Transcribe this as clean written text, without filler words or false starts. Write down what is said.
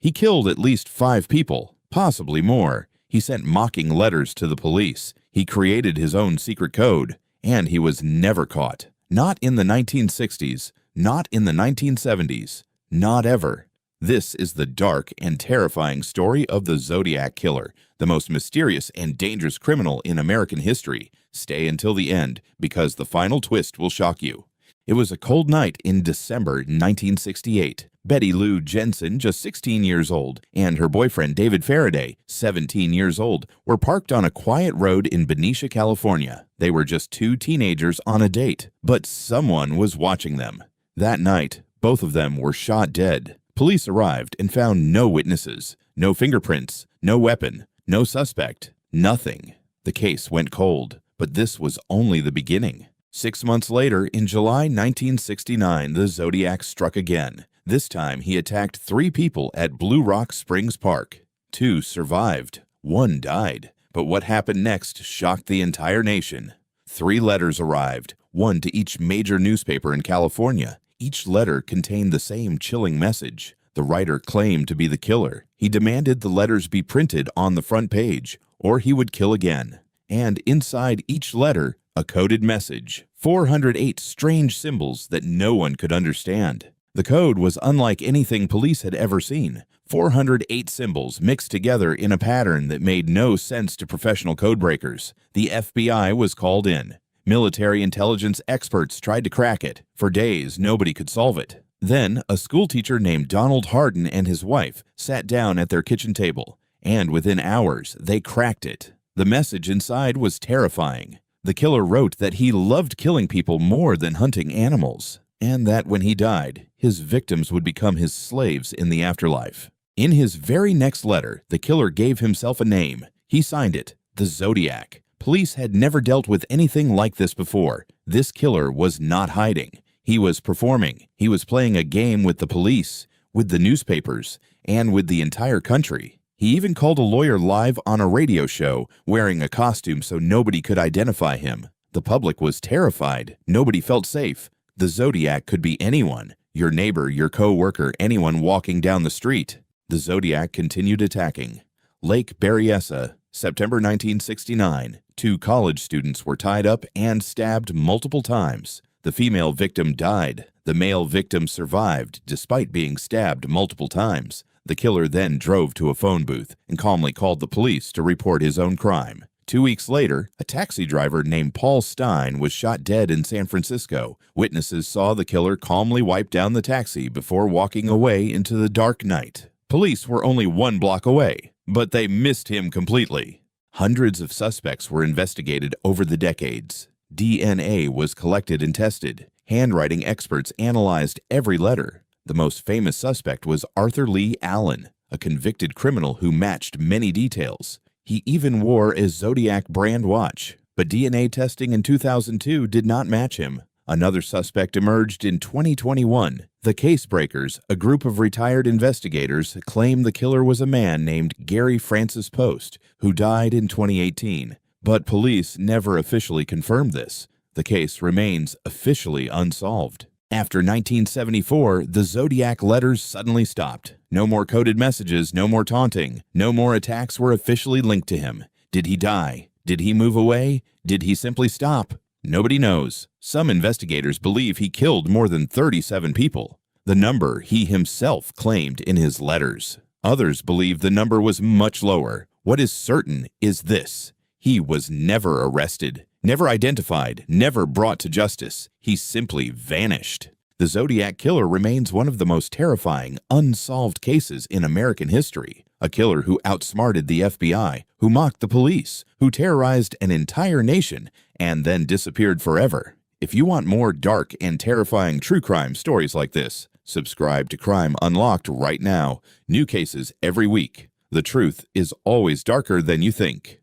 He killed at least 5 people, possibly more. He sent mocking letters to the police. He created his own secret code, and he was never caught. Not in the 1960s, not in the 1970s, not ever. This is the dark and terrifying story of the Zodiac Killer, the most mysterious and dangerous criminal in American history. Stay until the end, because the final twist will shock you. It was a cold night in December 1968. Betty Lou Jensen, just 16 years old, and her boyfriend David Faraday, 17 years old, were parked on a quiet road in Benicia, California. They were just 2 teenagers on a date, but someone was watching them. That night, both of them were shot dead. Police arrived and found no witnesses, no fingerprints, no weapon, no suspect, nothing. The case went cold, but this was only the beginning. 6 months later, in July 1969, the Zodiac struck again. This time, he attacked 3 people at Blue Rock Springs Park. 2 survived. 1 died. But what happened next shocked the entire nation. 3 letters arrived, 1 to each major newspaper in California. Each letter contained the same chilling message. The writer claimed to be the killer. He demanded the letters be printed on the front page, or he would kill again. And inside each letter, a coded message. 408 strange symbols that no one could understand. The code was unlike anything police had ever seen. 408 symbols mixed together in a pattern that made no sense to professional codebreakers. The FBI was called in. Military intelligence experts tried to crack it. For days, nobody could solve it. Then, a schoolteacher named Donald Hardin and his wife sat down at their kitchen table, and within hours, they cracked it. The message inside was terrifying. The killer wrote that he loved killing people more than hunting animals, and that when he died, his victims would become his slaves in the afterlife. In his very next letter, the killer gave himself a name. He signed it, the Zodiac. Police had never dealt with anything like this before. This killer was not hiding. He was performing. He was playing a game with the police, with the newspapers, and with the entire country. He even called a lawyer live on a radio show, wearing a costume so nobody could identify him. The public was terrified. Nobody felt safe. The Zodiac could be anyone, your neighbor, your co-worker, anyone walking down the street. The Zodiac continued attacking. Lake Berryessa, September 1969. 2 college students were tied up and stabbed multiple times. The female victim died. The male victim survived despite being stabbed multiple times. The killer then drove to a phone booth and calmly called the police to report his own crime. 2 weeks later, a taxi driver named Paul Stein was shot dead in San Francisco. Witnesses saw the killer calmly wipe down the taxi before walking away into the dark night. Police were only 1 block away, but they missed him completely. Hundreds of suspects were investigated over the decades. DNA was collected and tested. Handwriting experts analyzed every letter. The most famous suspect was Arthur Lee Allen, a convicted criminal who matched many details. He even wore a Zodiac brand watch, but DNA testing in 2002 did not match him. Another suspect emerged in 2021. The Case Breakers, a group of retired investigators, claim the killer was a man named Gary Francis Post, who died in 2018. But police never officially confirmed this. The case remains officially unsolved. After 1974, the Zodiac letters suddenly stopped. No more coded messages, no more taunting. No more attacks were officially linked to him. Did he die? Did he move away? Did he simply stop? Nobody knows. Some investigators believe he killed more than 37 people, the number he himself claimed in his letters. Others believe the number was much lower. What is certain is this: he was never arrested, never identified, never brought to justice. He simply vanished. The Zodiac Killer remains one of the most terrifying, unsolved cases in American history. A killer who outsmarted the FBI, who mocked the police, who terrorized an entire nation, and then disappeared forever. If you want more dark and terrifying true crime stories like this, subscribe to Crime Unlocked right now. New cases every week. The truth is always darker than you think.